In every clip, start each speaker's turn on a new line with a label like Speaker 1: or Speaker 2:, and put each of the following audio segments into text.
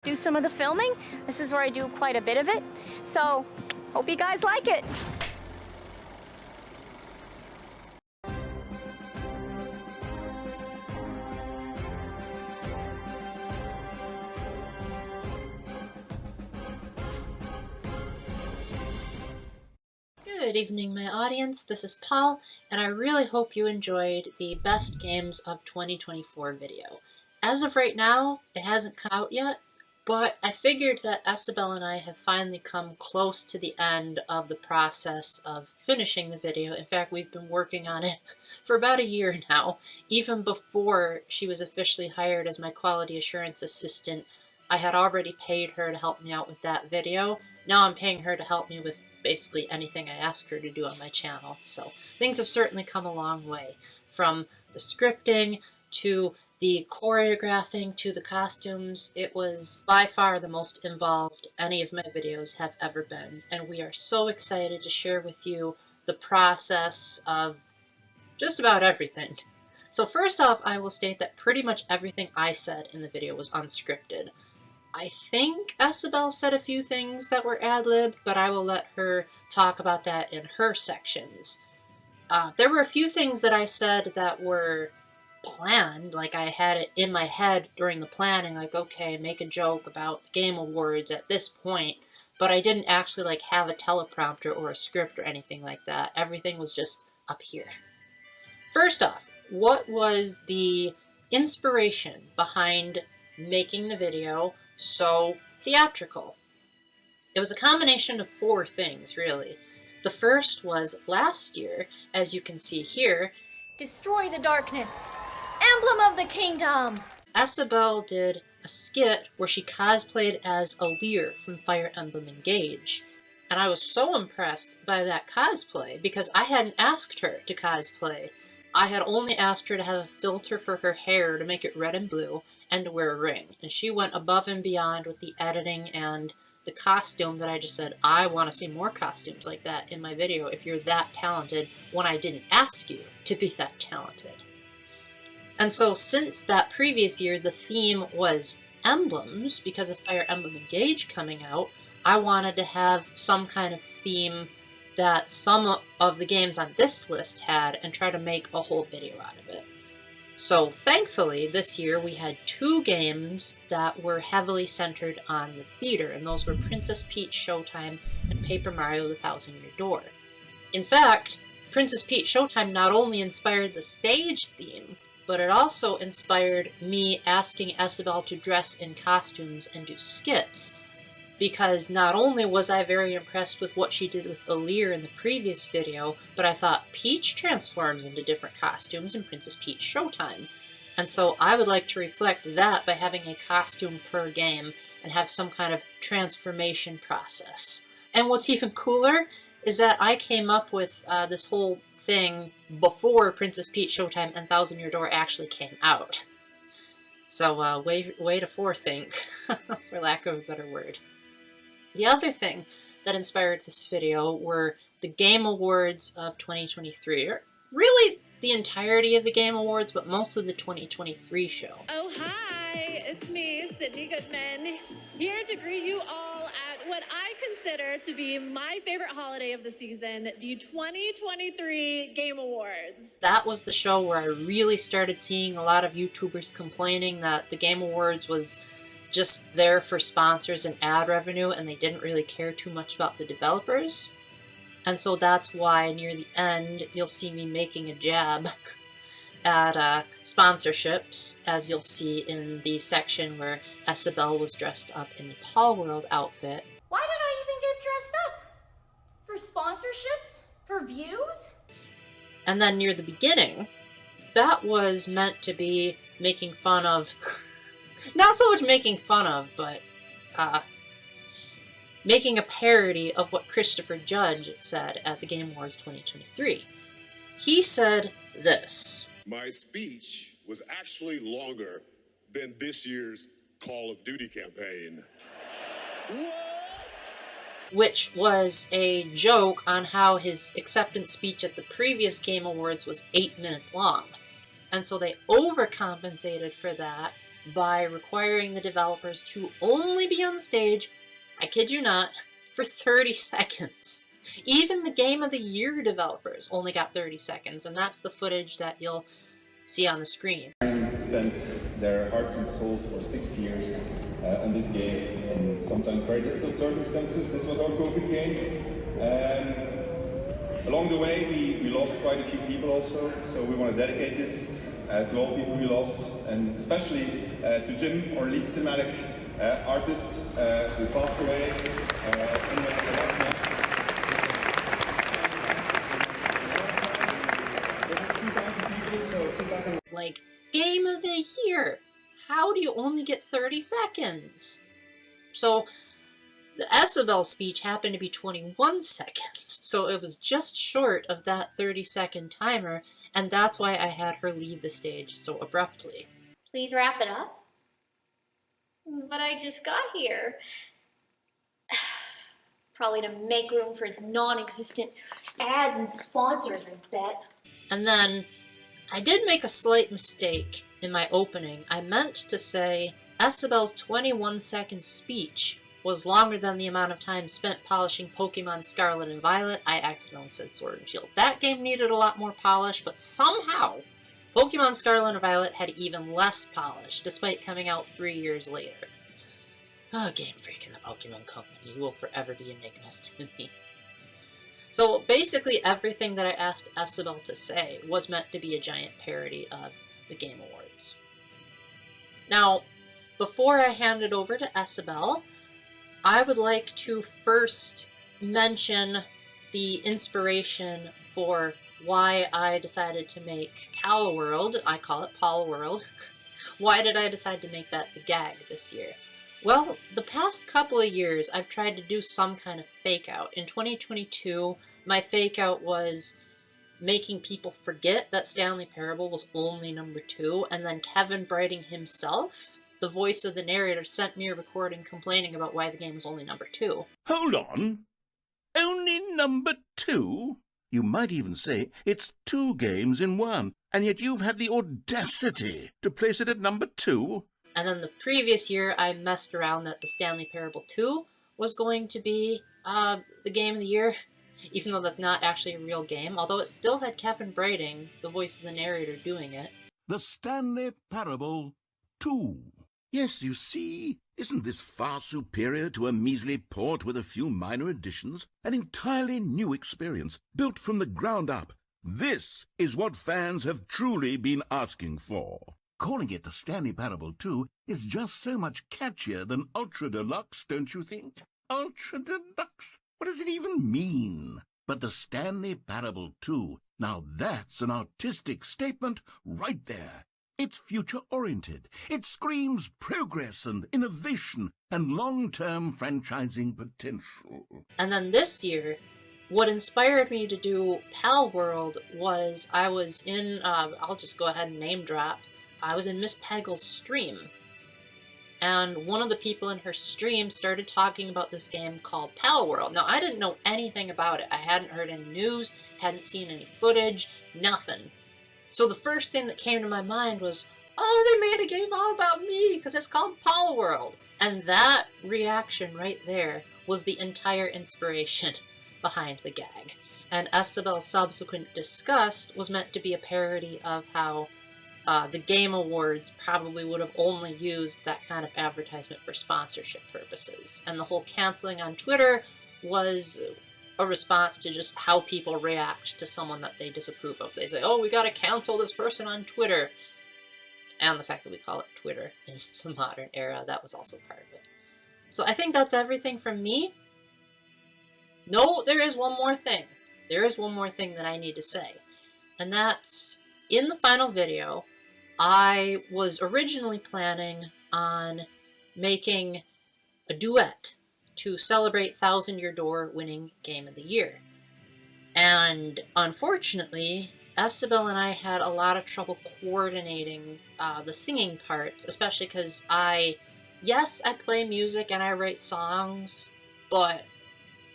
Speaker 1: do some of the filming. This is where I do quite a bit of it. So, hope you guys like it.
Speaker 2: Good evening, my audience. This is Paul, and I really hope you enjoyed the Best Games of 2024 video. As of right now, it hasn't come out yet, but I figured that Esabelle and I have finally come close to the end of the process of finishing the video. In fact, we've been working on it for about a year now. Even before she was officially hired as my quality assurance assistant, I had already paid her to help me out with that video. Now I'm paying her to help me with basically anything I ask her to do on my channel. So things have certainly come a long way, from the scripting to the choreographing to the costumes. It was by far the most involved any of my videos have ever been, and we are so excited to share with you the process of just about everything. So first off, I will state that pretty much everything I said in the video was unscripted. I think Esabelle said a few things that were ad-lib, but I will let her talk about that in her sections. There were a few things that I said that were planned, like I had it in my head during the planning, like, okay, make a joke about the Game Awards at this point, but I didn't actually like have a teleprompter or a script or anything like that. Everything was just up here. First off, what was the inspiration behind making the video so theatrical? It was a combination of 4 things, really. The first was last year, as you can see here.
Speaker 1: Destroy the darkness. Emblem of the kingdom!
Speaker 2: Esabelle did a skit where she cosplayed as a.k.a. from Fire Emblem Engage. And I was so impressed by that cosplay because I hadn't asked her to cosplay. I had only asked her to have a filter for her hair to make it red and blue and to wear a ring. And she went above and beyond with the editing and the costume that I just said, I want to see more costumes like that in my video if you're that talented when I didn't ask you to be that talented. And so since that previous year the theme was emblems, because of Fire Emblem Engage coming out, I wanted to have some kind of theme that some of the games on this list had and try to make a whole video out of it. So thankfully this year we had 2 games that were heavily centered on the theater, and those were Princess Peach Showtime and Paper Mario: The Thousand Year Door. In fact, Princess Peach Showtime not only inspired the stage theme, but it also inspired me asking Esabelle to dress in costumes and do skits, because not only was I very impressed with what she did with a.k.a. in the previous video, but I thought Peach transforms into different costumes in Princess Peach Showtime. And so I would like to reflect that by having a costume per game and have some kind of transformation process. And what's even cooler is that I came up with this whole thing before Princess Peach Showtime and Thousand Year Door actually came out. So way to forethink, for lack of a better word. The other thing that inspired this video were the Game Awards of 2023, or really the entirety of the Game Awards, but mostly the 2023 show.
Speaker 3: Oh hi, it's me, Sydney Goodman, here to greet you all at what I consider to be my favorite holiday of the season, the 2023 Game Awards.
Speaker 2: That was the show where I really started seeing a lot of YouTubers complaining that the Game Awards was just there for sponsors and ad revenue, and they didn't really care too much about the developers. And so that's why near the end you'll see me making a jab at sponsorships, as you'll see in the section where Esabelle was dressed up in the Palworld outfit.
Speaker 1: Why did I even get dressed up? For sponsorships? For views?
Speaker 2: And then near the beginning, that was meant to be making fun of not so much making fun of, but making a parody of what Christopher Judge said at the Game Awards 2023. He said this:
Speaker 4: My speech was actually longer than this year's Call of Duty campaign. What?
Speaker 2: Which was a joke on how his acceptance speech at the previous Game Awards was 8 minutes long. And so they overcompensated for that by requiring the developers to only be on the stage, I kid you not, for 30 seconds. Even the Game of the Year developers only got 30 seconds, and that's the footage that you'll see on the screen.
Speaker 5: Spent their hearts and souls for 6 years on this game in sometimes very difficult circumstances. This was our COVID game. Along the way, we lost quite a few people also, so we want to dedicate this to all people we lost, and especially to Jim, our lead cinematic artist, who passed away in the last month.
Speaker 2: Like, Game of the Year! How do you only get 30 seconds? So, the Esabelle speech happened to be 21 seconds, so it was just short of that 30-second timer, and that's why I had her leave the stage so abruptly.
Speaker 1: Please wrap it up. But I just got here. Probably to make room for his non-existent ads and sponsors, I bet.
Speaker 2: And then, I did make a slight mistake in my opening. I meant to say Esabelle's 21-second speech was longer than the amount of time spent polishing Pokemon Scarlet and Violet. I accidentally said Sword and Shield. That game needed a lot more polish, but somehow Pokemon Scarlet and Violet had even less polish, despite coming out 3 years later. Oh, Game Freak and the Pokemon Company, you will forever be enigmas to me. So basically everything that I asked Esabelle to say was meant to be a giant parody of the Game Awards. Now, before I hand it over to Esabelle, I would like to first mention the inspiration for why I decided to make Palworld. I call it Palworld. Why did I decide to make that the gag this year? Well, the past couple of years I've tried to do some kind of fake out. In 2022, my fake out was making people forget that Stanley Parable was only number 2, and then Kevin Brighting himself, the voice of the narrator, sent me a recording complaining about why the game was only number 2.
Speaker 6: Hold on. Only number 2? You might even say it's 2 games in 1, and yet you've had the audacity to place it at number 2?
Speaker 2: And then the previous year, I messed around that the Stanley Parable 2 was going to be the Game of the Year, even though that's not actually a real game, although it still had Kevin Brighting, the voice of the narrator, doing it.
Speaker 6: The Stanley Parable 2. Yes, you see, isn't this far superior to a measly port with a few minor additions? An entirely new experience, built from the ground up. This is what fans have truly been asking for. Calling it the Stanley Parable 2 is just so much catchier than Ultra Deluxe, don't you think? Ultra Deluxe? What does it even mean? But the Stanley Parable 2, now that's an artistic statement right there. It's future-oriented. It screams progress and innovation and long-term franchising potential.
Speaker 2: And then this year, what inspired me to do Palworld was I was in, I'll just go ahead and name drop, I was in Miss Peggle's stream, and one of the people in her stream started talking about this game called Palworld. Now, I didn't know anything about it. I hadn't heard any news, hadn't seen any footage, nothing. So the first thing that came to my mind was, oh, they made a game all about me, because it's called Palworld. And that reaction right there was the entire inspiration behind the gag. And Esabelle's subsequent disgust was meant to be a parody of how the Game Awards probably would have only used that kind of advertisement for sponsorship purposes. And the whole canceling on Twitter was a response to just how people react to someone that they disapprove of. They say, oh, we gotta cancel this person on Twitter. And the fact that we call it Twitter in the modern era, that was also part of it. So I think that's everything from me. No, there is one more thing. There is one more thing that I need to say. And that's, in the final video, I was originally planning on making a duet to celebrate Thousand Year Door winning Game of the Year. And unfortunately, Esabelle and I had a lot of trouble coordinating the singing parts, especially because yes, I play music and I write songs, but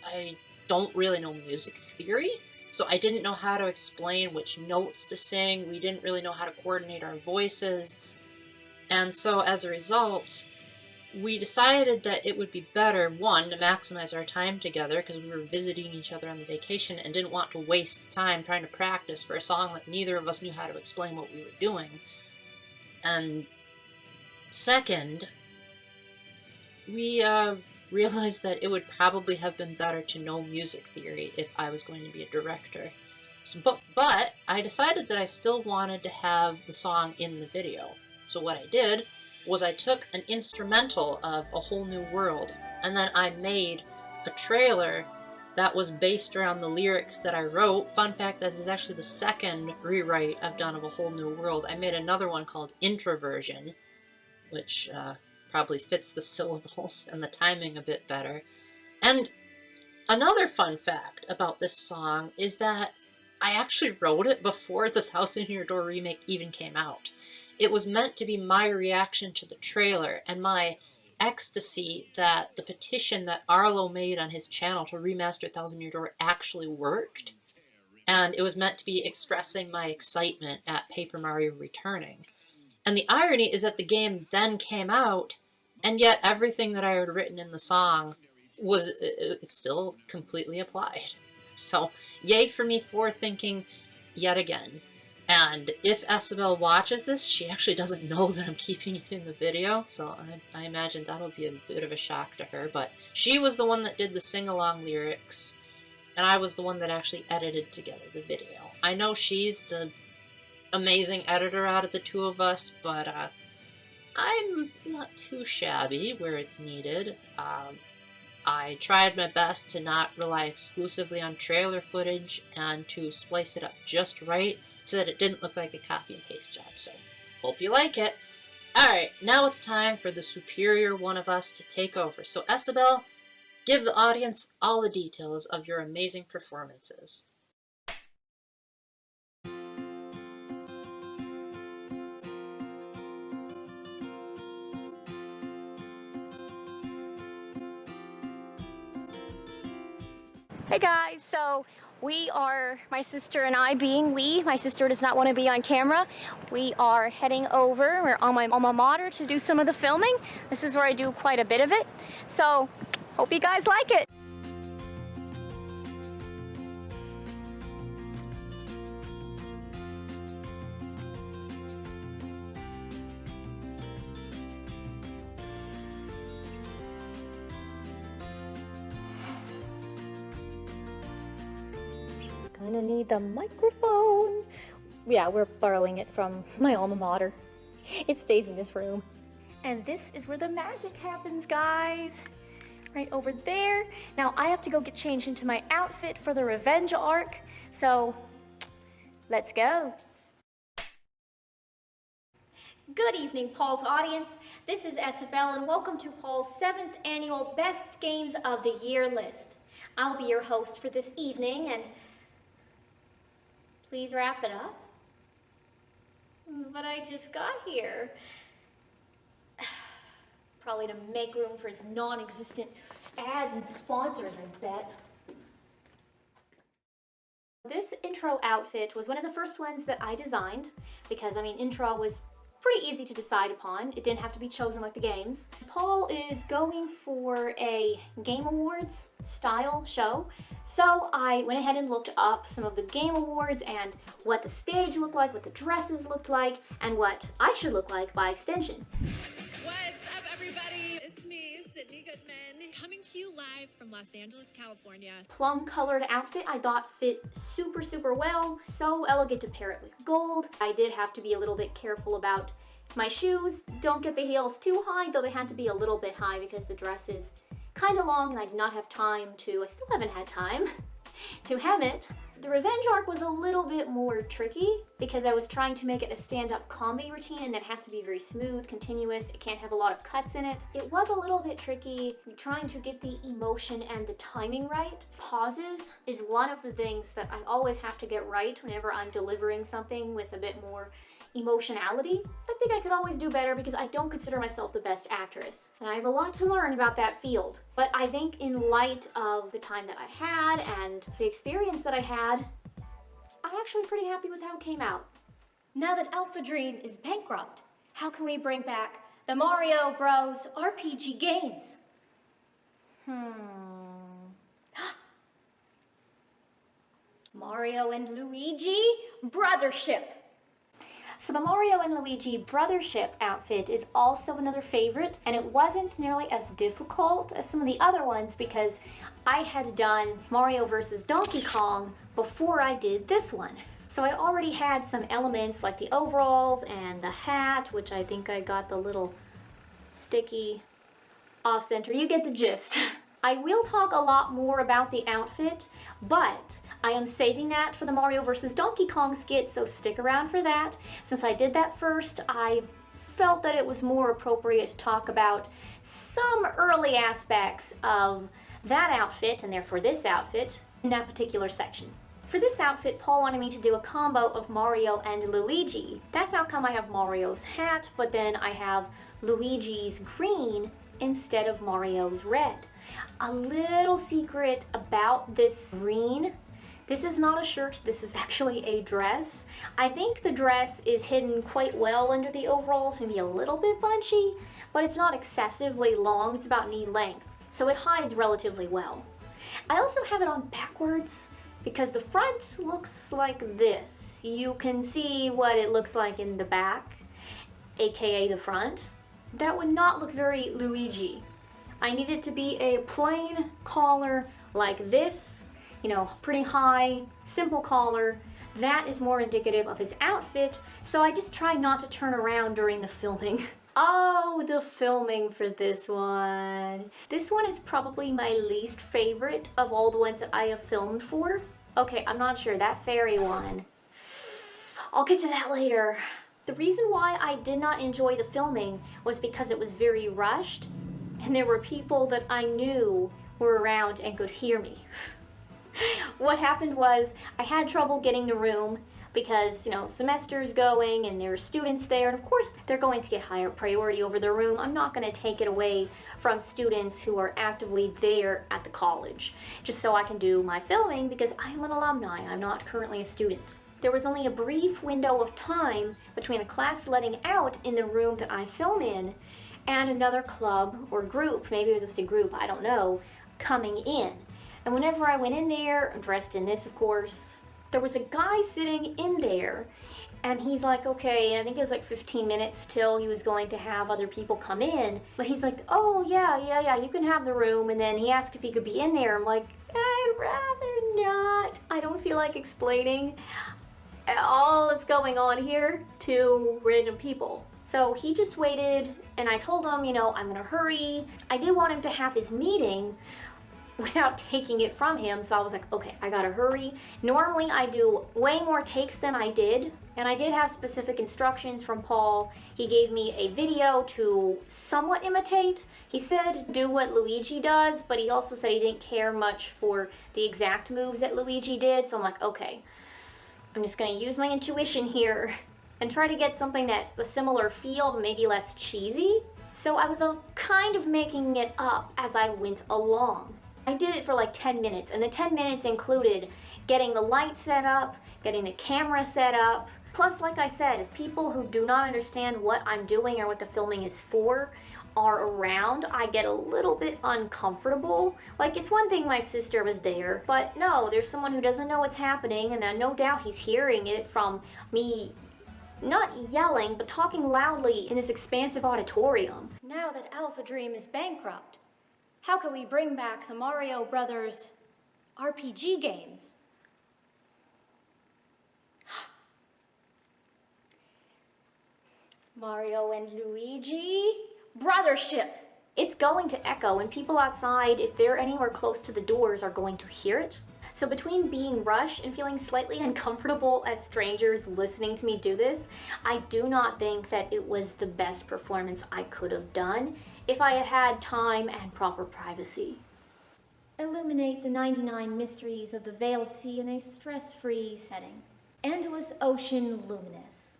Speaker 2: I don't really know music theory. So I didn't know how to explain which notes to sing. We didn't really know how to coordinate our voices. And so as a result, we decided that it would be better, one, to maximize our time together because we were visiting each other on the vacation and didn't want to waste time trying to practice for a song that neither of us knew how to explain what we were doing. And second, we realized that it would probably have been better to know music theory if I was going to be a director. So, but I decided that I still wanted to have the song in the video. So what I did was I took an instrumental of A Whole New World, and then I made a trailer that was based around the lyrics that I wrote. Fun fact, this is actually the second rewrite I've done of A Whole New World. I made another one called Introversion, which probably fits the syllables and the timing a bit better. And another fun fact about this song is that I actually wrote it before the Thousand Year Door remake even came out. It was meant to be my reaction to the trailer and my ecstasy that the petition that Arlo made on his channel to remaster Thousand Year Door actually worked. And it was meant to be expressing my excitement at Paper Mario returning. And the irony is that the game then came out, and yet everything that I had written in the song was still completely applied. So, yay for me for thinking yet again. And if Esabelle watches this, she actually doesn't know that I'm keeping it in the video, so I imagine that'll be a bit of a shock to her. But she was the one that did the sing-along lyrics, and I was the one that actually edited together the video. I know she's the amazing editor out of the two of us, but I'm not too shabby where it's needed. I tried my best to not rely exclusively on trailer footage and to splice it up just right so that it didn't look like a copy and paste job, so hope you like it. Alright, now it's time for the superior one of us to take over. So Esabelle, give the audience all the details of your amazing performances.
Speaker 7: Hey guys, so we are, my sister and I being my sister does not want to be on camera. We are heading over, we're on my alma mater to do some of the filming. This is where I do quite a bit of it. So, hope you guys like it. Gonna need the microphone. Yeah, we're borrowing it from my alma mater. It stays in this room. And this is where the magic happens, guys. Right over there. Now I have to go get changed into my outfit for the revenge arc. So, let's go. Good evening, Paul's audience. This is Esabelle, and welcome to Paul's 7th annual Best Games of the Year list. I'll be your host for this evening, and please wrap it up. But I just got here. Probably to make room for his non-existent ads and sponsors, I bet. This intro outfit was one of the first ones that I designed because, I mean, intro was pretty easy to decide upon. It didn't have to be chosen like the games. Paul is going for a Game Awards style show, so I went ahead and looked up some of the Game Awards and what the stage looked like, what the dresses looked like, and what I should look like by extension.
Speaker 3: What's up, everybody? It's me, Sydney Goodman, coming to you live from Los Angeles, California.
Speaker 7: Plum-colored outfit I thought fit super, super well. So elegant to pair it with gold. I did have to be a little bit careful about my shoes. Don't get the heels too high, though they had to be a little bit high because the dress is kind of long and I did not have time to, I still haven't had time to hem it. The revenge arc was a little bit more tricky because I was trying to make it a stand-up comedy routine and it has to be very smooth, continuous. It can't have a lot of cuts in it. It was a little bit tricky trying to get the emotion and the timing right. Pauses is one of the things that I always have to get right whenever I'm delivering something with a bit more emotionality. I think I could always do better because I don't consider myself the best actress. And I have a lot to learn about that field. But I think in light of the time that I had and the experience that I had, I'm actually pretty happy with how it came out. Now that Alpha Dream is bankrupt,
Speaker 1: How can we bring back the Mario Bros. RPG games? Mario and Luigi Brothership.
Speaker 7: So the Mario and Luigi Brothership outfit is also another favorite, and it wasn't nearly as difficult as some of the other ones because I had done Mario vs. Donkey Kong before I did this one. So I already had some elements like the overalls and the hat, which I think I got the little sticky off-center. You get the gist. I will talk a lot more about the outfit, but I am saving that for the Mario vs. Donkey Kong skit, so stick around for that. Since I did that first, I felt that it was more appropriate to talk about some early aspects of that outfit, and therefore this outfit, in that particular section. For this outfit, Paul wanted me to do a combo of Mario and Luigi. That's how come I have Mario's hat, but then I have Luigi's green instead of Mario's red. A little secret about this green: this is not a shirt, this is actually a dress. I think the dress is hidden quite well under the overalls, maybe a little bit bunchy, but it's not excessively long, it's about knee length, so it hides relatively well. I also have it on backwards because the front looks like this. You can see what it looks like in the back, aka the front. That would not look very Luigi. I need it to be a plain collar like this, you know, pretty high, simple collar. That is more indicative of his outfit, so I just try not to turn around during the filming. Oh, the filming for this one. This one is probably my least favorite of all the ones that I have filmed for. Okay, I'm not sure, that fairy one, I'll get to that later. The reason why I did not enjoy the filming was because it was very rushed, and there were people that I knew were around and could hear me. What happened was I had trouble getting the room because, you know, semester's going and there are students there, and of course they're going to get higher priority over the room. I'm not going to take it away from students who are actively there at the college just so I can do my filming because I am an alumni. I'm not currently a student. There was only a brief window of time between a class letting out in the room that I film in and another club or group, maybe it was just a group, I don't know, coming in. And whenever I went in there, dressed in this of course, there was a guy sitting in there, and he's like, okay, I think it was like 15 minutes till he was going to have other people come in, but he's like, oh yeah, you can have the room, and then he asked if he could be in there. I'm like, I'd rather not. I don't feel like explaining all that's going on here to random people. So he just waited, and I told him, you know, I'm gonna hurry. I did want him to have his meeting without taking it from him, so I was like, okay, I gotta hurry. Normally I do way more takes than I did, and I did have specific instructions from Paul. He gave me a video to somewhat imitate. He said do what Luigi does, but he also said he didn't care much for the exact moves that Luigi did, so I'm like, okay, I'm just gonna use my intuition here and try to get something that's a similar feel, but maybe less cheesy. So I was kind of making it up as I went along. I did it for like 10 minutes, and the 10 minutes included getting the light set up, getting the camera set up. Plus, like I said, if people who do not understand what I'm doing or what the filming is for are around, I get a little bit uncomfortable. Like, it's one thing my sister was there, but no, there's someone who doesn't know what's happening, and no doubt he's hearing it from me not yelling, but talking loudly in this expansive auditorium.
Speaker 1: Now that Alpha Dream is bankrupt, how can we bring back the Mario Brothers RPG games? Mario and Luigi Brothership.
Speaker 7: It's going to echo, and people outside, if they're anywhere close to the doors, are going to hear it. So between being rushed and feeling slightly uncomfortable at strangers listening to me do this, I do not think that it was the best performance I could have done if I had had time and proper privacy.
Speaker 1: Illuminate the 99 mysteries of the Veiled Sea in a stress-free setting. Endless Ocean Luminous.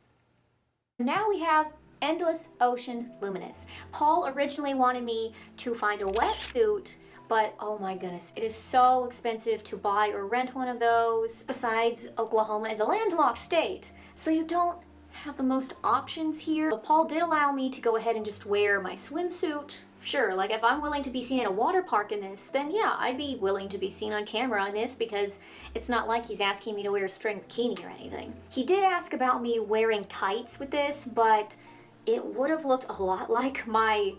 Speaker 7: Now we have Endless Ocean Luminous. Paul originally wanted me to find a wetsuit, but oh my goodness, it is so expensive to buy or rent one of those. Besides, Oklahoma is a landlocked state, so you don't have the most options here. But Paul did allow me to go ahead and just wear my swimsuit. Sure, like if I'm willing to be seen at a water park in this, then yeah, I'd be willing to be seen on camera in this because it's not like he's asking me to wear a string bikini or anything. He did ask about me wearing tights with this, but it would have looked a lot like my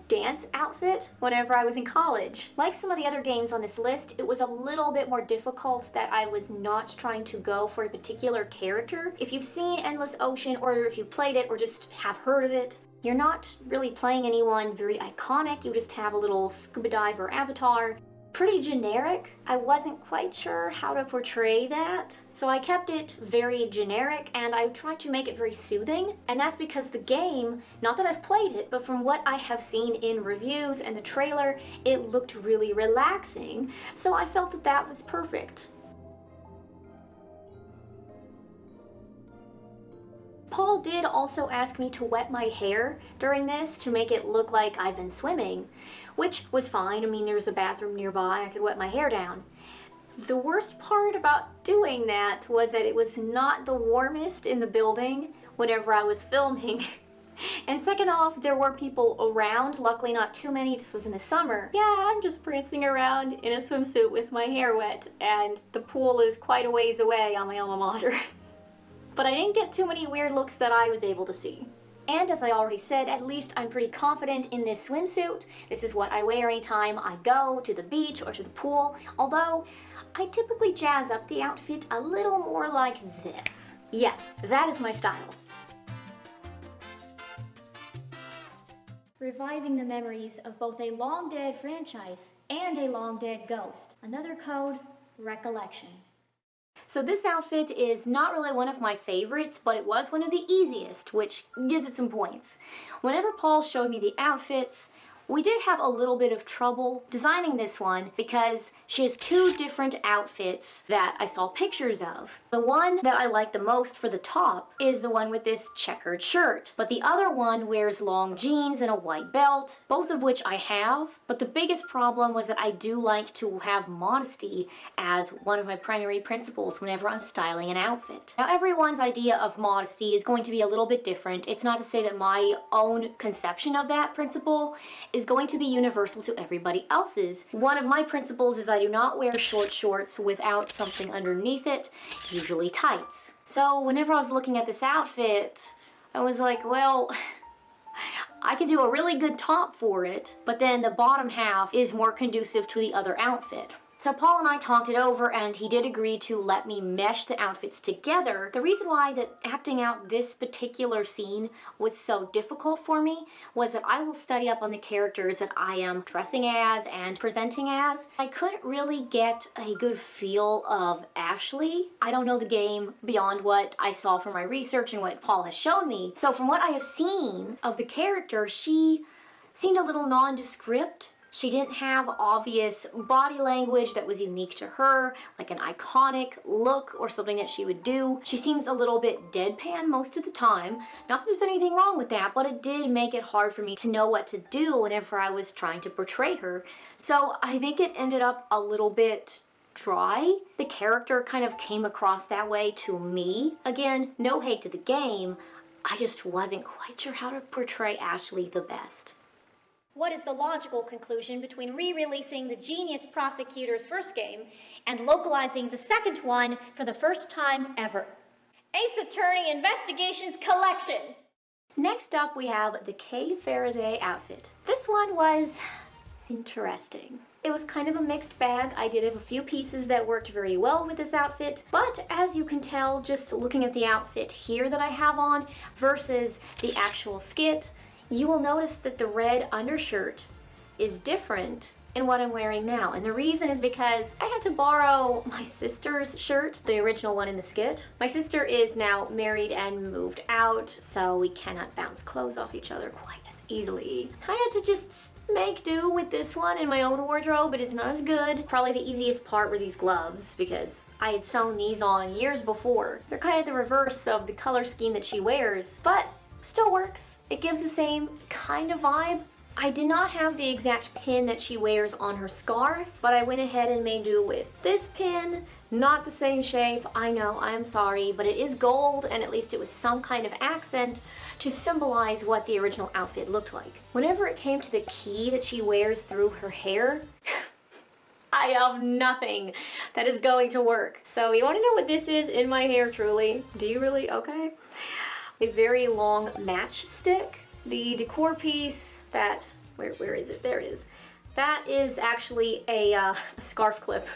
Speaker 7: dance outfit whenever I was in college. Like some of the other games on this list, it was a little bit more difficult that I was not trying to go for a particular character. If you've seen Endless Ocean, or if you played it or just have heard of it, you're not really playing anyone very iconic. You just have a little scuba diver avatar. Pretty generic. I wasn't quite sure how to portray that, so I kept it very generic and I tried to make it very soothing, and that's because the game, not that I've played it, but from what I have seen in reviews and the trailer, it looked really relaxing, so I felt that that was perfect. Paul did also ask me to wet my hair during this to make it look like I've been swimming, which was fine. I mean, there's a bathroom nearby, I could wet my hair down. The worst part about doing that was that it was not the warmest in the building whenever I was filming. And second off, there were people around, luckily not too many, this was in the summer. Yeah, I'm just prancing around in a swimsuit with my hair wet, and the pool is quite a ways away on my alma mater. But I didn't get too many weird looks that I was able to see. And as I already said, at least I'm pretty confident in this swimsuit. This is what I wear anytime I go to the beach or to the pool, although I typically jazz up the outfit a little more like this. Yes, that is my style.
Speaker 1: Reviving the memories of both a long-dead franchise and a long-dead ghost. Another code, recollection.
Speaker 7: So this outfit is not really one of my favorites, but it was one of the easiest, which gives it some points. Whenever Paul showed me the outfits, we did have a little bit of trouble designing this one because she has two different outfits that I saw pictures of. The one that I like the most for the top is the one with this checkered shirt, but the other one wears long jeans and a white belt, both of which I have. But the biggest problem was that I do like to have modesty as one of my primary principles whenever I'm styling an outfit. Now everyone's idea of modesty is going to be a little bit different. It's not to say that my own conception of that principle is going to be universal to everybody else's. One of my principles is I do not wear short shorts without something underneath it, usually tights. So whenever I was looking at this outfit, I was like, well, I could do a really good top for it, but then the bottom half is more conducive to the other outfit. So Paul and I talked it over and he did agree to let me mesh the outfits together. The reason why that acting out this particular scene was so difficult for me was that I will study up on the characters that I am dressing as and presenting as. I couldn't really get a good feel of Ashley. I don't know the game beyond what I saw from my research and what Paul has shown me. So from what I have seen of the character, she seemed a little nondescript. She didn't have obvious body language that was unique to her, like an iconic look or something that she would do. She seems a little bit deadpan most of the time. Not that there's anything wrong with that, but it did make it hard for me to know what to do whenever I was trying to portray her. So I think it ended up a little bit dry. The character kind of came across that way to me. Again, no hate to the game. I just wasn't quite sure how to portray Ashley the best.
Speaker 1: What is the logical conclusion between re-releasing the Genius Prosecutor's first game and localizing the second one for the first time ever? Ace Attorney Investigations Collection!
Speaker 7: Next up we have the Kay Faraday outfit. This one was interesting. It was kind of a mixed bag. I did have a few pieces that worked very well with this outfit, but as you can tell just looking at the outfit here that I have on versus the actual skit, you will notice that the red undershirt is different in what I'm wearing now. And the reason is because I had to borrow my sister's shirt, the original one in the skit. My sister is now married and moved out, so we cannot bounce clothes off each other quite as easily. I had to just make do with this one in my own wardrobe. It is not as good. Probably the easiest part were these gloves because I had sewn these on years before. They're kind of the reverse of the color scheme that she wears, but still works. It gives the same kind of vibe. I did not have the exact pin that she wears on her scarf, but I went ahead and made do with this pin. Not the same shape, I know, I'm sorry, but it is gold, and at least it was some kind of accent to symbolize what the original outfit looked like. Whenever it came to the key that she wears through her hair, I have nothing that is going to work. So you want to know what this is in my hair, truly? Do you really? Okay. A very long matchstick. The decor piece that, where is it? There it is. That is actually a scarf clip.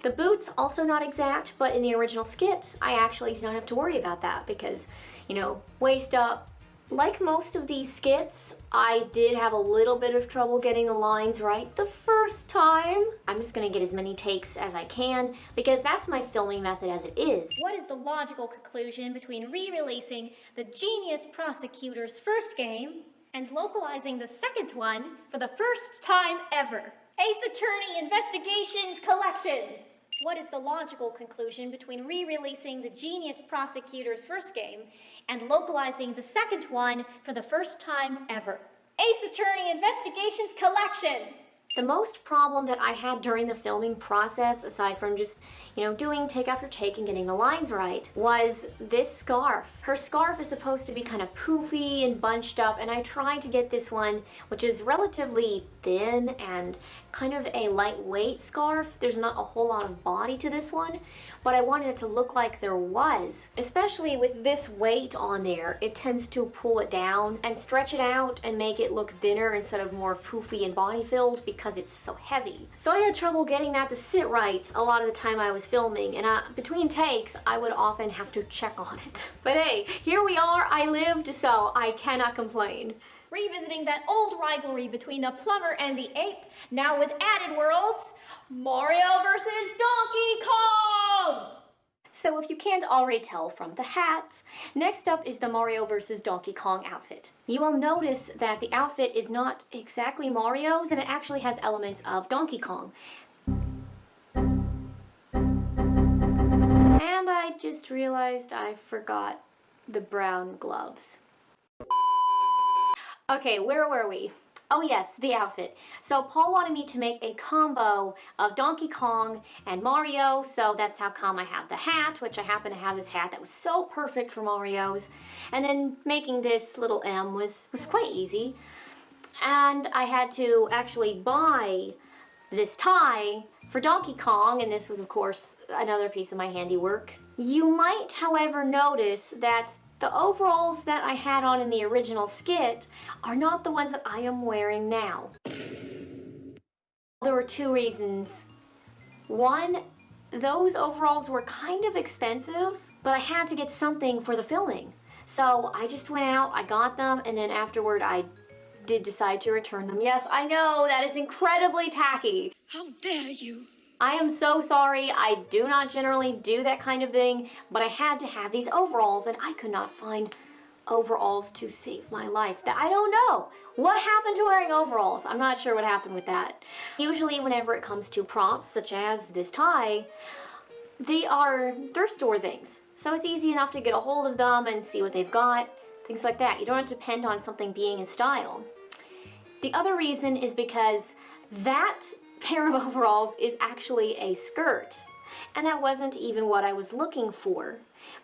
Speaker 7: The boots, also not exact, but in the original skit, I actually don't have to worry about that because, you know, waist up. Like most of these skits, I did have a little bit of trouble getting the lines right the first time. I'm just gonna get as many takes as I can because that's my filming method as it is.
Speaker 1: What is the logical conclusion between re-releasing the Genius Prosecutor's first game and localizing the second one for the first time ever? Ace Attorney Investigations Collection. What is the logical conclusion between re-releasing the Genius Prosecutor's first game and localizing the second one for the first time ever? Ace Attorney Investigations Collection.
Speaker 7: The most problem that I had during the filming process, aside from just, you know, doing take after take and getting the lines right, was this scarf. Her scarf is supposed to be kind of poofy and bunched up, and I tried to get this one, which is relatively thin and kind of a lightweight scarf. There's not a whole lot of body to this one, but I wanted it to look like there was. Especially with this weight on there, it tends to pull it down and stretch it out and make it look thinner instead of more poofy and body-filled because it's so heavy. So I had trouble getting that to sit right a lot of the time I was filming, and between takes, I would often have to check on it. But hey, here we are, I lived, so I cannot complain.
Speaker 1: Revisiting that old rivalry between the plumber and the ape, now with added worlds, Mario versus Donkey Kong!
Speaker 7: So if you can't already tell from the hat, next up is the Mario vs. Donkey Kong outfit. You will notice that the outfit is not exactly Mario's and it actually has elements of Donkey Kong. And I just realized I forgot the brown gloves. Okay, where were we? Oh yes, the outfit. So Paul wanted me to make a combo of Donkey Kong and Mario, so that's how come I have the hat, which I happen to have this hat that was so perfect for Mario's. And then making this little M was quite easy. And I had to actually buy this tie for Donkey Kong, and this was of course another piece of my handiwork. You might, however, notice that the overalls that I had on in the original skit are not the ones that I am wearing now. There were two reasons. One, those overalls were kind of expensive, but I had to get something for the filming. So I just went out, I got them, and then afterward I did decide to return them. Yes, I know, that is incredibly tacky.
Speaker 3: How dare you?
Speaker 7: I am so sorry, I do not generally do that kind of thing, but I had to have these overalls and I could not find overalls to save my life. I don't know. What happened to wearing overalls? I'm not sure what happened with that. Usually whenever it comes to props, such as this tie, they are thrift store things. So it's easy enough to get a hold of them and see what they've got, things like that. You don't have to depend on something being in style. The other reason is because that pair of overalls is actually a skirt, and that wasn't even what I was looking for.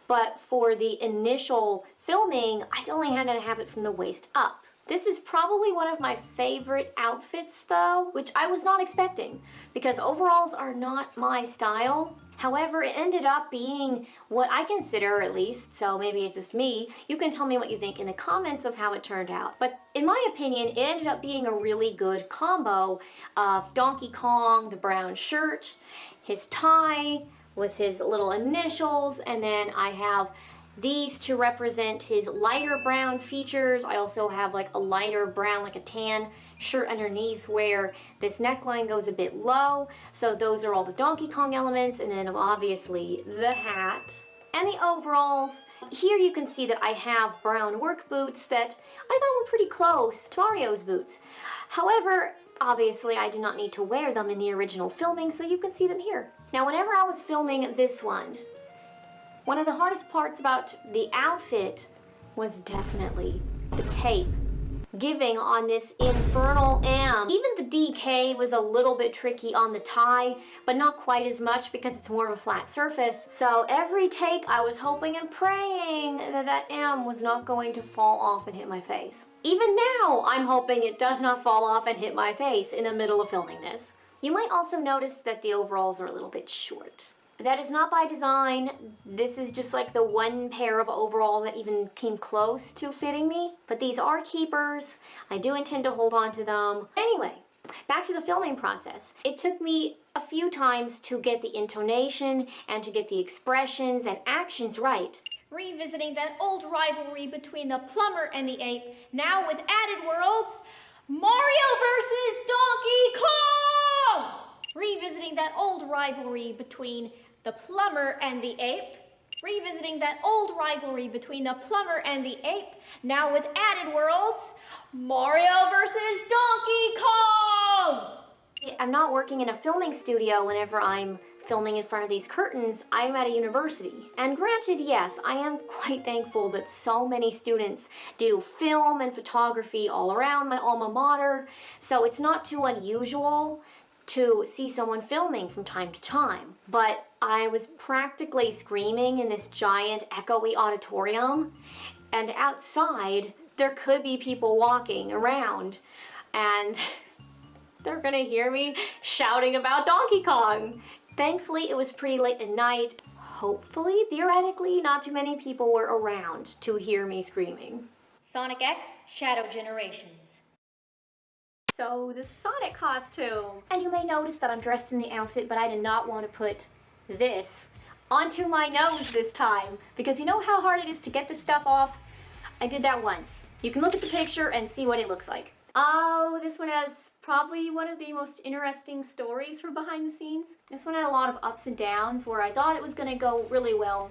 Speaker 7: But for the initial filming, I only had to have it from the waist up. This is probably one of my favorite outfits though, which I was not expecting because overalls are not my style. However, it ended up being what I consider, at least, so maybe it's just me. You can tell me what you think in the comments of how it turned out. But in my opinion, it ended up being a really good combo of Donkey Kong, the brown shirt, his tie with his little initials, and then I have these to represent his lighter brown features. I also have like a lighter brown, like a tan shirt underneath where this neckline goes a bit low. So those are all the Donkey Kong elements, and then obviously the hat and the overalls. Here you can see that I have brown work boots that I thought were pretty close to Mario's boots. However, obviously I did not need to wear them in the original filming, so you can see them here. Now whenever I was filming this one of the hardest parts about the outfit was definitely the tape. giving on this infernal am. Even the DK was a little bit tricky on the tie, but not quite as much because it's more of a flat surface. So every take I was hoping and praying that that am was not going to fall off and hit my face. Even now, I'm hoping it does not fall off and hit my face in the middle of filming this. You might also notice that the overalls are a little bit short. That is not by design. This is just like the one pair of overalls that even came close to fitting me. But these are keepers. I do intend to hold on to them. Anyway, back to the filming process. It took me a few times to get the intonation and to get the expressions and actions right.
Speaker 1: Revisiting that old rivalry between the plumber and the ape, now with added worlds, Mario versus Donkey Kong! Revisiting that old rivalry between the plumber and the ape. Revisiting that old rivalry between the plumber and the ape, now with added worlds, Mario versus Donkey Kong!
Speaker 7: I'm not working in a filming studio whenever I'm filming in front of these curtains. I'm at a university. And granted, yes, I am quite thankful that so many students do film and photography all around my alma mater, so it's not too unusual to see someone filming from time to time. But I was practically screaming in this giant echoey auditorium, and outside there could be people walking around, and they're gonna hear me shouting about Donkey Kong. Thankfully, it was pretty late at night. Hopefully, theoretically, not too many people were around to hear me screaming.
Speaker 1: Sonic X Shadow Generations.
Speaker 7: So, the Sonic costume. And you may notice that I'm dressed in the outfit, but I did not want to put this onto my nose this time, because you know how hard it is to get this stuff off? I did that once. You can look at the picture and see what it looks like. Oh, this one has probably one of the most interesting stories from behind the scenes. This one had a lot of ups and downs where I thought it was gonna go really well,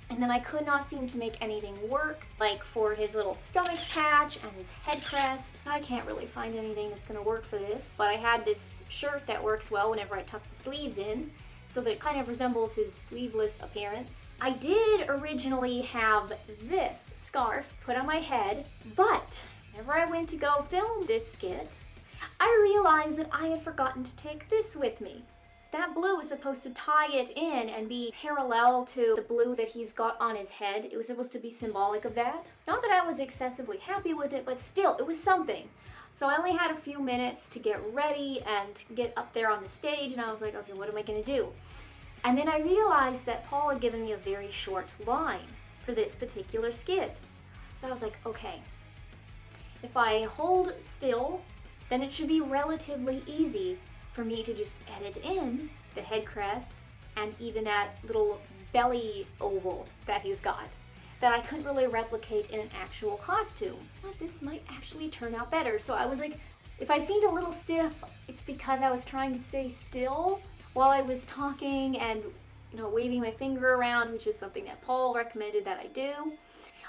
Speaker 7: and then I could not seem to make anything work. Like for his little stomach patch and his head crest. I can't really find anything that's gonna work for this, but I had this shirt that works well whenever I tuck the sleeves in, so that it kind of resembles his sleeveless appearance. I did originally have this scarf put on my head, but whenever I went to go film this skit, I realized that I had forgotten to take this with me. That blue was supposed to tie it in and be parallel to the blue that he's got on his head. It was supposed to be symbolic of that. Not that I was excessively happy with it, but still, it was something. So I only had a few minutes to get ready and get up there on the stage, and I was like, okay, what am I gonna do? And then I realized that Paul had given me a very short line for this particular skit. So I was like, okay, if I hold still, then it should be relatively easy for me to just edit in the head crest and even that little belly oval that he's got that I couldn't really replicate in an actual costume. But this might actually turn out better. So I was like, if I seemed a little stiff, it's because I was trying to stay still while I was talking and, you know, waving my finger around, which is something that Paul recommended that I do.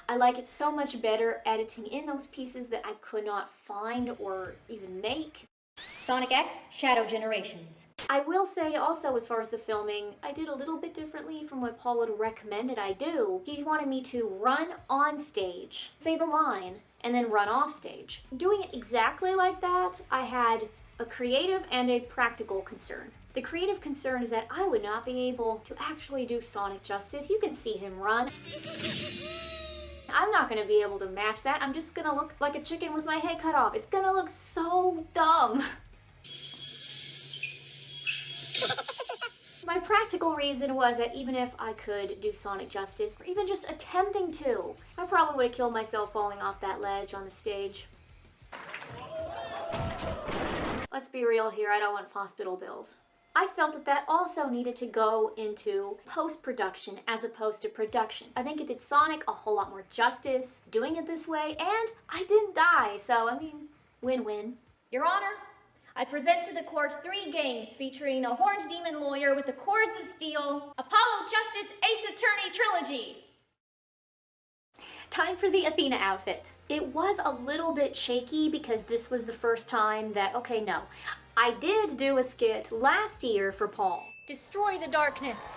Speaker 7: I like it so much better editing in those pieces that I could not find or even make.
Speaker 1: Sonic X Shadow Generations.
Speaker 7: I will say also, as far as the filming, I did a little bit differently from what Paul would recommended I do. He wanted me to run on stage, say the line, and then run off stage. Doing it exactly like that, I had a creative and a practical concern. The creative concern is that I would not be able to actually do Sonic justice. You can see him run. I'm not gonna be able to match that. I'm just gonna look like a chicken with my head cut off. It's gonna look so dumb. My practical reason was that even if I could do Sonic justice, or even just attempting to, I probably would have killed myself falling off that ledge on the stage. Let's be real here, I don't want hospital bills. I felt that that also needed to go into post-production as opposed to production. I think it did Sonic a whole lot more justice doing it this way, and I didn't die, so I mean, win-win.
Speaker 1: Your Honor, I present to the court 3 games featuring the Horned Demon Lawyer with the Cords of Steel, Apollo Justice Ace Attorney Trilogy.
Speaker 7: Time for the Athena outfit. It was a little bit shaky because this was the first time that, okay, no. I did do a skit last year for Paul.
Speaker 1: Destroy the darkness,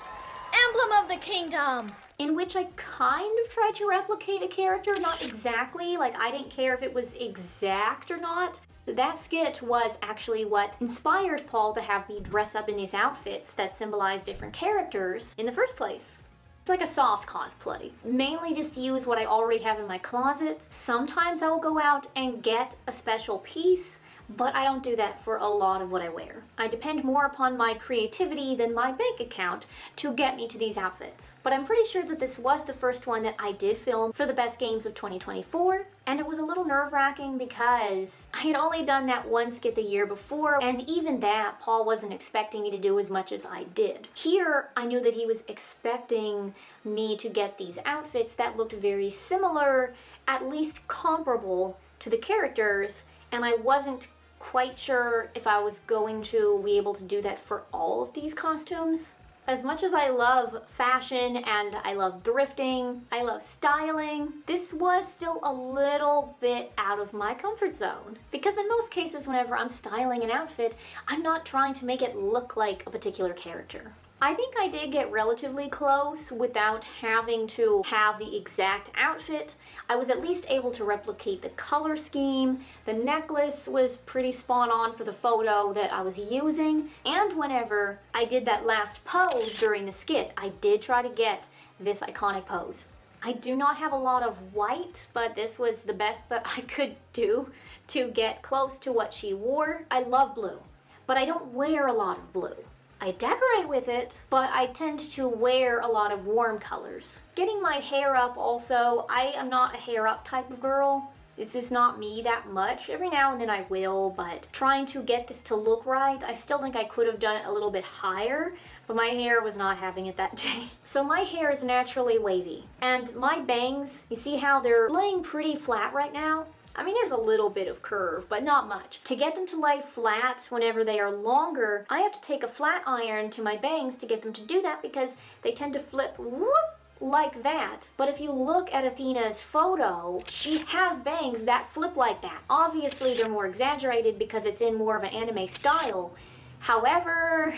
Speaker 1: emblem of the kingdom.
Speaker 7: in which I kind of tried to replicate a character, not exactly, like I didn't care if it was exact or not. That skit was actually what inspired Paul to have me dress up in these outfits that symbolize different characters in the first place. It's like a soft cosplay. Mainly just use what I already have in my closet. Sometimes I will go out and get a special piece, but I don't do that for a lot of what I wear. I depend more upon my creativity than my bank account to get me to these outfits. But I'm pretty sure that this was the first one that I did film for the best games of 2024, and it was a little nerve-wracking because I had only done that one skit the year before, and even that, Paul wasn't expecting me to do as much as I did. Here, I knew that he was expecting me to get these outfits that looked very similar, at least comparable to the characters, and I wasn't quite sure if I was going to be able to do that for all of these costumes. As much as I love fashion and I love thrifting, I love styling, this was still a little bit out of my comfort zone. Because in most cases, whenever I'm styling an outfit, I'm not trying to make it look like a particular character. I think I did get relatively close without having to have the exact outfit. I was at least able to replicate the color scheme. The necklace was pretty spot on for the photo that I was using. And whenever I did that last pose during the skit, I did try to get this iconic pose. I do not have a lot of white, but this was the best that I could do to get close to what she wore. I love blue, but I don't wear a lot of blue. I decorate with it, but I tend to wear a lot of warm colors. Getting my hair up also, I am not a hair up type of girl. It's just not me that much. Every now and then I will, but trying to get this to look right, I still think I could have done it a little bit higher, but my hair was not having it that day. So my hair is naturally wavy, and my bangs, you see how they're laying pretty flat right now? I mean, there's a little bit of curve, but not much. To get them to lay flat whenever they are longer, I have to take a flat iron to my bangs to get them to do that because they tend to flip whoop, like that. But if you look at Athena's photo, she has bangs that flip like that. Obviously, they're more exaggerated because it's in more of an anime style. However,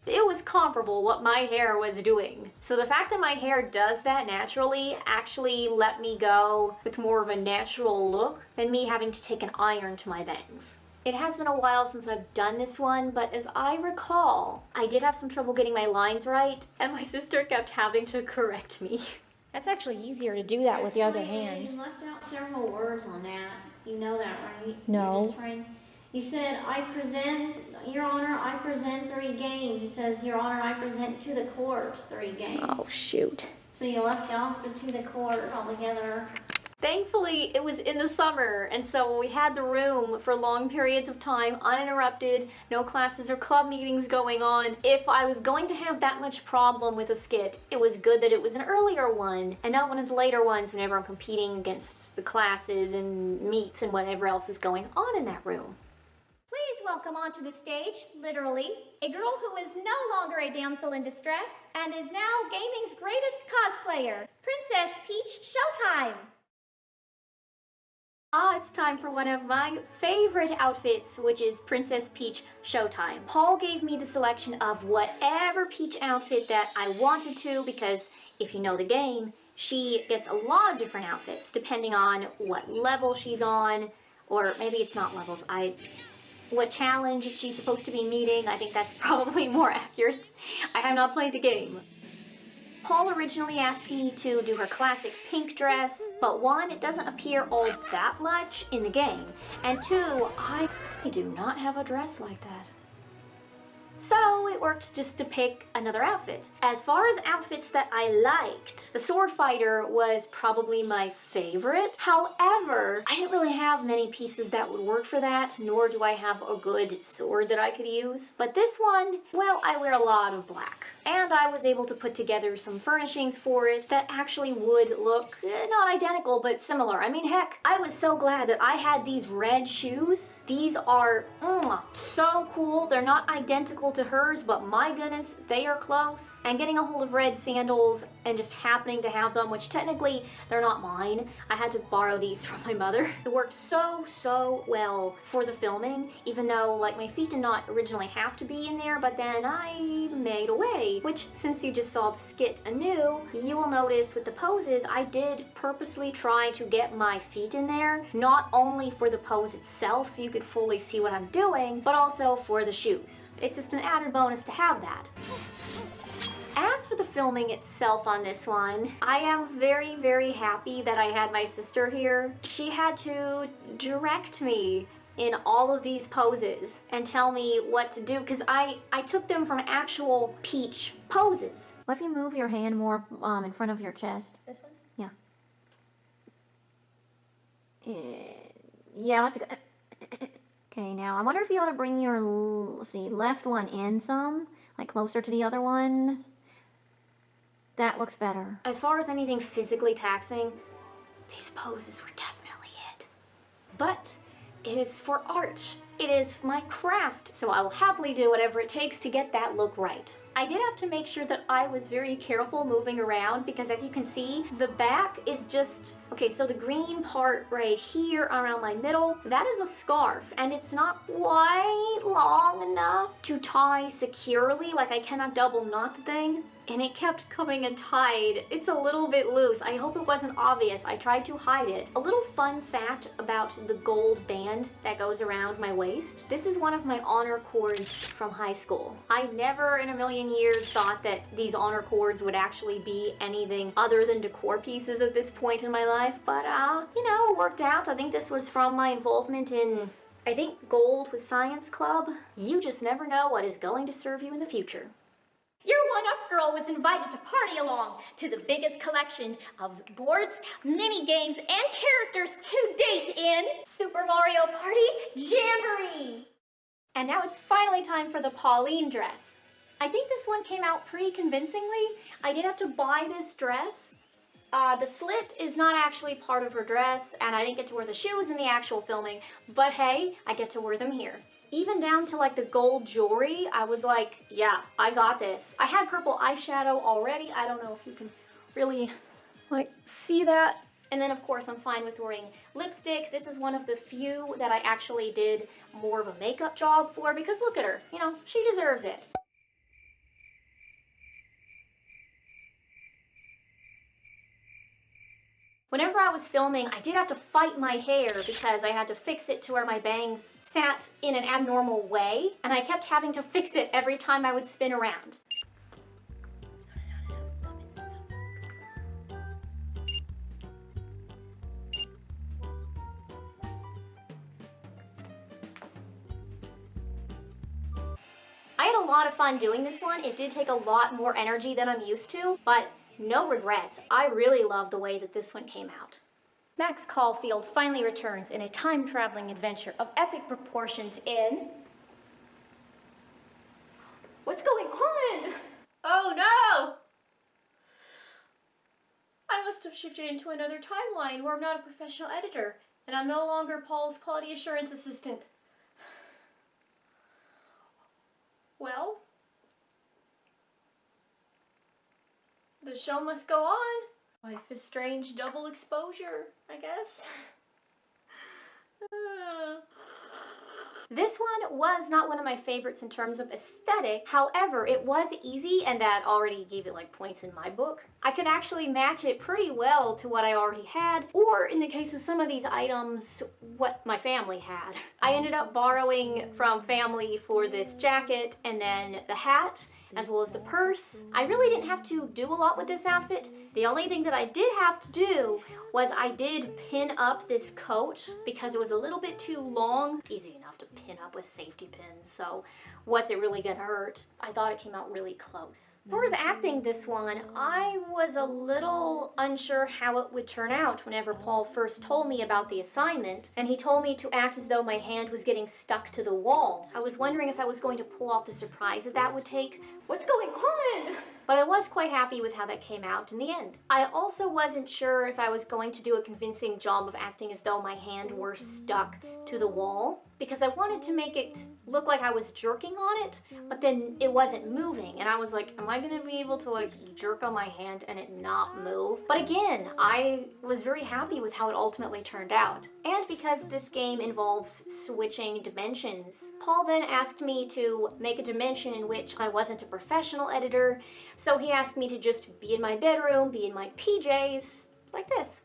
Speaker 7: it was comparable what my hair was doing. So the fact that my hair does that naturally actually let me go with more of a natural look than me having to take an iron to my bangs. It has been a while since I've done this one, but as I recall, I did have some trouble getting my lines right, and my sister kept having to correct me.
Speaker 1: That's actually easier to do that with the other hand.
Speaker 8: You left out several words on that. You know that, right?
Speaker 1: No.
Speaker 8: You said, Your Honor, I present 3 games. It says, Your Honor, I present to the court 3 games.
Speaker 1: Oh, shoot.
Speaker 8: So you left off the to the court altogether.
Speaker 7: Thankfully, it was in the summer, and so we had the room for long periods of time, uninterrupted, no classes or club meetings going on. If I was going to have that much problem with a skit, it was good that it was an earlier one, and not one of the later ones whenever I'm competing against the classes and meets and whatever else is going on in that room.
Speaker 1: Please welcome onto the stage, literally, a girl who is no longer a damsel in distress and is now gaming's greatest cosplayer, Princess Peach Showtime.
Speaker 7: It's time for one of my favorite outfits, which is Princess Peach Showtime. Paul gave me the selection of whatever Peach outfit that I wanted to, because if you know the game, she gets a lot of different outfits depending on what level she's on, or maybe it's not levels, what challenge she's supposed to be meeting. I think that's probably more accurate. I have not played the game. Paul originally asked me to do her classic pink dress, but 1, it doesn't appear all that much in the game, and 2, I do not have a dress like that. So it worked just to pick another outfit. As far as outfits that I liked, the sword fighter was probably my favorite. However, I didn't really have many pieces that would work for that, nor do I have a good sword that I could use. But this one, well, I wear a lot of black. And I was able to put together some furnishings for it that actually would look not identical, but similar. I mean, heck, I was so glad that I had these red shoes. These are so cool. They're not identical identical to hers, but my goodness, they are close. And getting a hold of red sandals and just happening to have them, which technically they're not mine. I had to borrow these from my mother. It worked so well for the filming, even though like my feet did not originally have to be in there, but then I made a way, which since you just saw the skit anew, you will notice with the poses, I did purposely try to get my feet in there, not only for the pose itself so you could fully see what I'm doing, but also for the shoes. It's just an added bonus to have that. As for the filming itself on this one, I am very happy that I had my sister here. She had to direct me in all of these poses and tell me what to do, because I took them from actual Peach poses.
Speaker 8: What if you move your hand more in front of your chest?
Speaker 7: This one?
Speaker 8: Yeah. Yeah, that's good. Okay, now I wonder if you ought to bring your, let's see, left one in some, like closer to the other one. That looks better.
Speaker 7: As far as anything physically taxing, these poses were definitely it. But it is for art. It is my craft, so I will happily do whatever it takes to get that look right. I did have to make sure that I was very careful moving around because as you can see, the back is just, okay, so the green part right here around my middle, that is a scarf and it's not quite long enough to tie securely, like I cannot double knot the thing. And it kept coming untied. It's a little bit loose. I hope it wasn't obvious. I tried to hide it. A little fun fact about the gold band that goes around my waist. This is one of my honor cords from high school. I never in a million years thought that these honor cords would actually be anything other than decor pieces at this point in my life, but you know, it worked out. I think this was from my involvement in, I think, Gold with Science Club. You just never know what is going to serve you in the future.
Speaker 1: Your one-up girl was invited to party along to the biggest collection of boards, mini games, and characters to date in Super Mario Party Jamboree. And now it's finally time for the Pauline dress. I think this one came out pretty convincingly. I did have to buy this dress. The slit is not actually part of her dress, and I didn't get to wear the shoes in the actual filming, but hey, I get to wear them here. Even down to like the gold jewelry, I was like, yeah, I got this. I had purple eyeshadow already. I don't know if you can really like see that. And then of course I'm fine with wearing lipstick. This is one of the few that I actually did more of a makeup job for because look at her, you know, she deserves it. Whenever I was filming, I did have to fight my hair because I had to fix it to where my bangs sat in an abnormal way, and I kept having to fix it every time I would spin around. I had a lot of fun doing this one. It did take a lot more energy than I'm used to, but no regrets. I really love the way that this one came out. Max Caulfield finally returns in a time-traveling adventure of epic proportions in... What's going on? Oh no! I must have shifted into another timeline where I'm not a professional editor, and I'm no longer Paul's quality assurance assistant. Well... the show must go on. Life is strange, double exposure, I guess. This one was not one of my favorites in terms of aesthetic. However, it was easy, and that already gave it like points in my book. I could actually match it pretty well to what I already had, or in the case of some of these items, what my family had. I ended up borrowing from family for this jacket and then the hat, as well as the purse. I really didn't have to do a lot with this outfit. The only thing that I did have to do was I did pin up this coat because it was a little bit too long. Easy enough to pin up with safety pins, so was it really gonna hurt? I thought it came out really close. As far as acting this one, I was a little unsure how it would turn out whenever Paul first told me about the assignment, and he told me to act as though my hand was getting stuck to the wall. I was wondering if I was going to pull off the surprise that would take. What's going on?
Speaker 7: but I was quite happy with how that came out in the end. I also wasn't sure if I was going to do a convincing job of acting as though my hand were stuck to the wall, because I wanted to make it look like I was jerking on it, but then it wasn't moving, and I was like, am I gonna be able to like jerk on my hand and it not move? But again, I was very happy with how it ultimately turned out. And because this game involves switching dimensions, Paul then asked me to make a dimension in which I wasn't a professional editor, so he asked me to just be in my bedroom, be in my PJs, like this.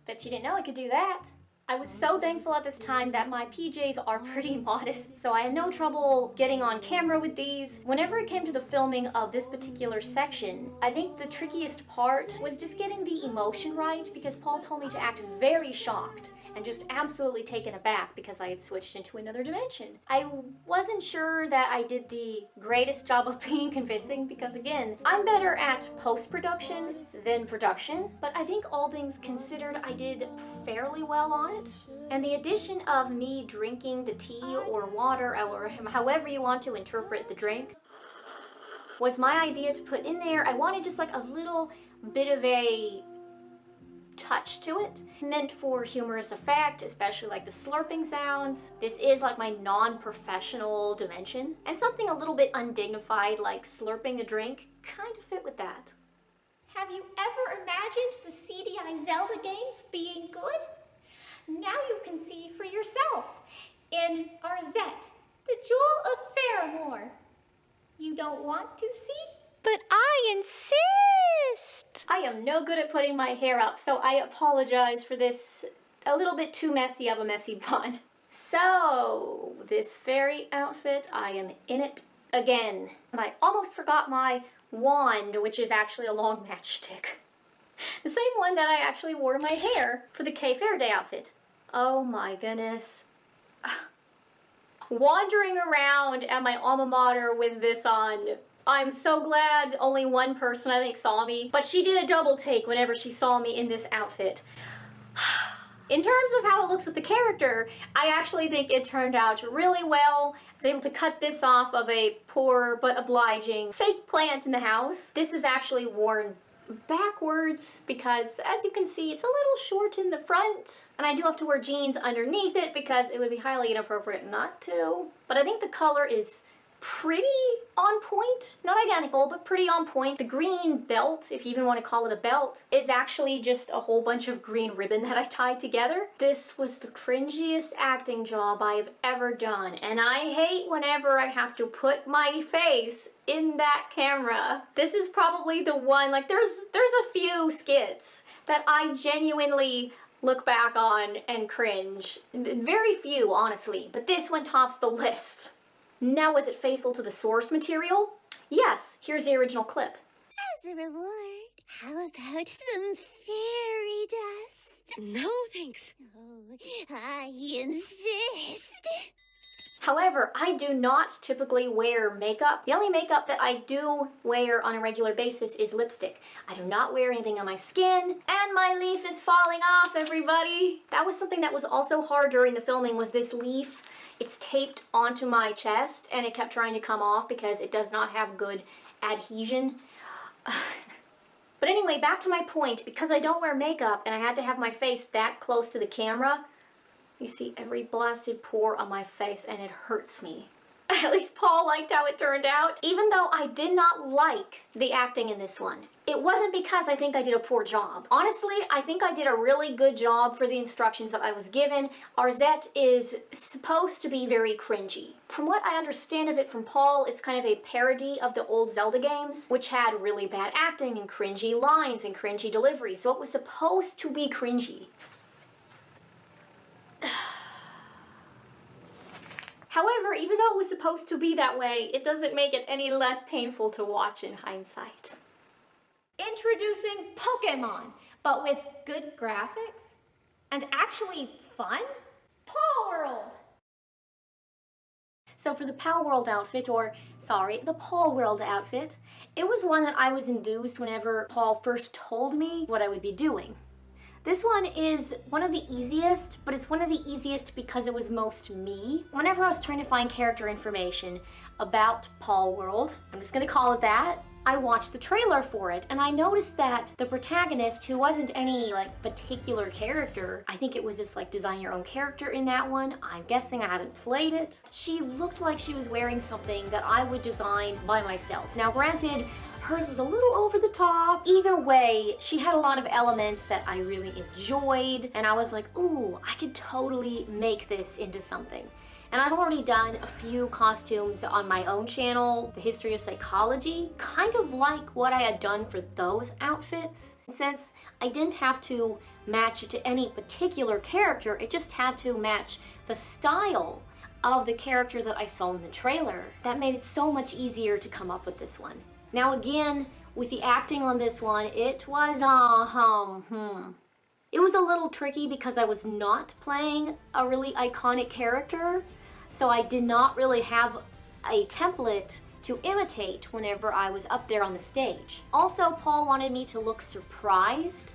Speaker 7: Bet you didn't know I could do that. I was so thankful at this time that my PJs are pretty modest, so I had no trouble getting on camera with these. Whenever it came to the filming of this particular section, I think the trickiest part was just getting the emotion right, because Paul told me to act very shocked and just absolutely taken aback because I had switched into another dimension. I wasn't sure that I did the greatest job of being convincing because, again, I'm better at post-production than production, but I think all things considered I did fairly well on it. And the addition of me drinking the tea or water, or however you want to interpret the drink, was my idea to put in there. I wanted just like a little bit of a touch to it, meant for humorous effect, especially like the slurping sounds. This is like my non-professional dimension, and something a little bit undignified like slurping a drink kind of fit with that.
Speaker 1: Have you ever imagined the CDI Zelda games being good? Now you can see for yourself in Arzette, the Jewel of Faramore. You don't want to see? But I insist!
Speaker 7: I am no good at putting my hair up, so I apologize for this a little bit too messy of a messy bun. So, this fairy outfit, I am in it again. And I almost forgot my wand, which is actually a long matchstick. The same one that I actually wore to my hair for the Kay Faraday outfit. Oh my goodness. Wandering around at my alma mater with this on. I'm so glad only one person, I think, saw me, but she did a double take whenever she saw me in this outfit. In terms of how it looks with the character, I actually think it turned out really well. I was able to cut this off of a poor but obliging fake plant in the house. This is actually worn backwards because, as you can see, it's a little short in the front. And I do have to wear jeans underneath it because it would be highly inappropriate not to. But I think the color is pretty on point. Not identical, but pretty on point. The green belt, if you even want to call it a belt, is actually just a whole bunch of green ribbon that I tied together. This was the cringiest acting job I've ever done, and I hate whenever I have to put my face in that camera. This is probably the one, like there's a few skits that I genuinely look back on and cringe. Very few, honestly, but this one tops the list. Now, was it faithful to the source material? Yes, here's the original clip.
Speaker 9: As a reward, how about some fairy dust? No, thanks. Oh, I insist.
Speaker 7: However, I do not typically wear makeup. The only makeup that I do wear on a regular basis is lipstick. I do not wear anything on my skin, and my leaf is falling off, everybody. That was something that was also hard during the filming, was this leaf. It's taped onto my chest, and it kept trying to come off because it does not have good adhesion. But anyway, back to my point, because I don't wear makeup and I had to have my face that close to the camera, you see every blasted pore on my face and it hurts me. At least Paul liked how it turned out. Even though I did not like the acting in this one, it wasn't because I think I did a poor job. Honestly, I think I did a really good job for the instructions that I was given. Arzette is supposed to be very cringy. From what I understand of it from Paul, it's kind of a parody of the old Zelda games, which had really bad acting and cringy lines and cringy delivery. So it was supposed to be cringy. However, even though it was supposed to be that way, it doesn't make it any less painful to watch in hindsight.
Speaker 1: Introducing Pokemon, but with good graphics and actually fun? Paw World!
Speaker 7: So for the Pal World outfit, the Paul World outfit, it was one that I was enthused whenever Paul first told me what I would be doing. This one is one of the easiest, but it's one of the easiest because it was most me. Whenever I was trying to find character information about Paul World, I'm just gonna call it that, I watched the trailer for it and I noticed that the protagonist, who wasn't any like particular character, I think it was just like design your own character in that one, I'm guessing, I haven't played it, she looked like she was wearing something that I would design by myself. Now granted, hers was a little over the top. Either way, she had a lot of elements that I really enjoyed, and I was like, ooh, I could totally make this into something. And I've already done a few costumes on my own channel, The History of Psychology, kind of like what I had done for those outfits. Since I didn't have to match it to any particular character, it just had to match the style of the character that I saw in the trailer. That made it so much easier to come up with this one. Now again, with the acting on this one, it was, it was a little tricky because I was not playing a really iconic character, so I did not really have a template to imitate whenever I was up there on the stage. Also, Paul wanted me to look surprised,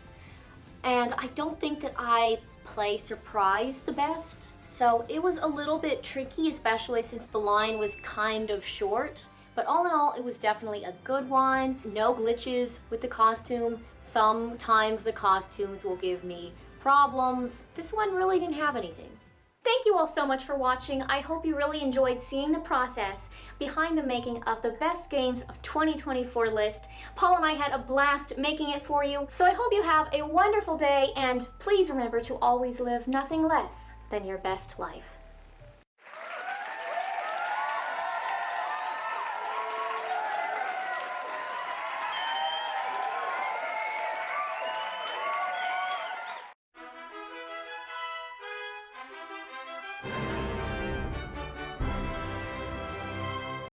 Speaker 7: and I don't think that I play surprise the best, so it was a little bit tricky, especially since the line was kind of short. But all in all, it was definitely a good one. No glitches with the costume. Sometimes the costumes will give me problems. This one really didn't have anything. Thank you all so much for watching. I hope you really enjoyed seeing the process behind the making of the best games of 2024 list. Paul and I had a blast making it for you. So I hope you have a wonderful day, and please remember to always live nothing less than your best life.